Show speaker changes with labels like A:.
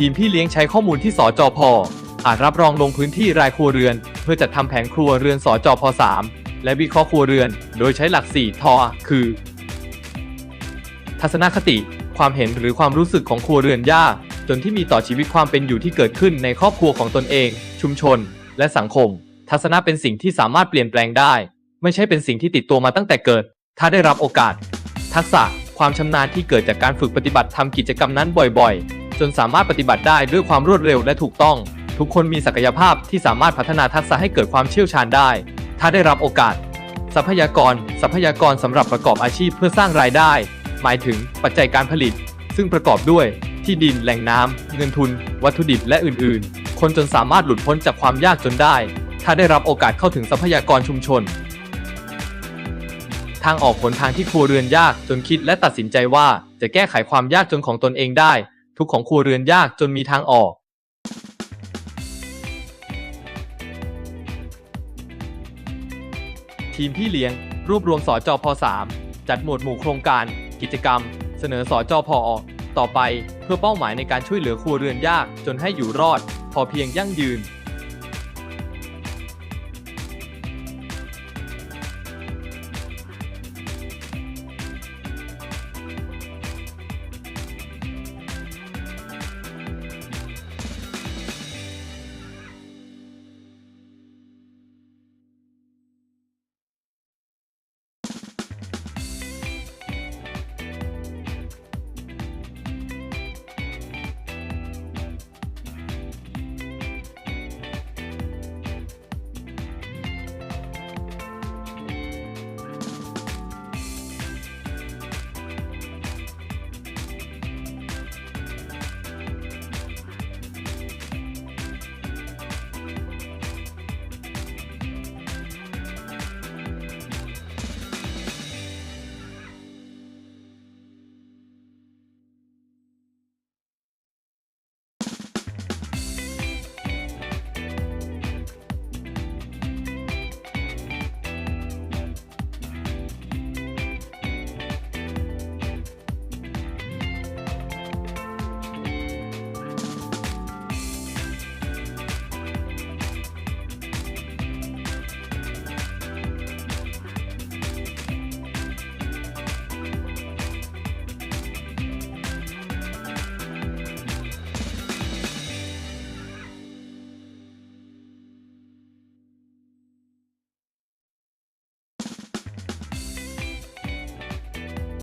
A: ทีมพี่เลี้ยงใช้ข้อมูลที่สจพ.อาจรับรองลงพื้นที่รายครัวเรือนเพื่อจัดทำแผนครัวเรือนสจพ.3 และวิเคราะห์ครัวเรือนโดยใช้หลัก4 ทอ คือ ทัศนคติความเห็นหรือความรู้สึกของครัวเรือนยากจนที่มีต่อชีวิตความเป็นอยู่ที่เกิดขึ้นในครอบครัวของตนเองชุมชนและสังคมทัศนะเป็นสิ่งที่สามารถเปลี่ยนแปลงได้ไม่ใช่เป็นสิ่งที่ติดตัวมาตั้งแต่เกิดถ้าได้รับโอกาสทักษะความชำนาญที่เกิดจากการฝึกปฏิบัติทำกิจกรรมนั้นบ่อยๆจนสามารถปฏิบัติได้ด้วยความรวดเร็วและถูกต้องทุกคนมีศักยภาพที่สามารถพัฒนาทักษะให้เกิดความเชี่ยวชาญได้ถ้าได้รับโอกาสทรัพยากรสำหรับประกอบอาชีพเพื่อสร้างรายได้หมายถึงปัจจัยการผลิตซึ่งประกอบด้วยที่ดินแหล่งน้ำเงินทุนวัตถุดิบและอื่นๆคนจนสามารถหลุดพ้นจากความยากจนได้ถ้าได้รับโอกาสเข้าถึงทรัพยากรชุมชนทางออกหนทางที่ครัวเรือนยากจนคิดและตัดสินใจว่าจะแก้ไขความยากจนของตนเองได้ทุกของครัวเรือนยากจนมีทางออกทีมพี่เลี้ยงรวบรวมสจพ.3 จัดหมวดหมู่โครงการกิจกรรมเสนอสจพ.ต่อไปเพื่อเป้าหมายในการช่วยเหลือครัวเรือนยากจนให้อยู่รอดพอเพียงยั่งยืน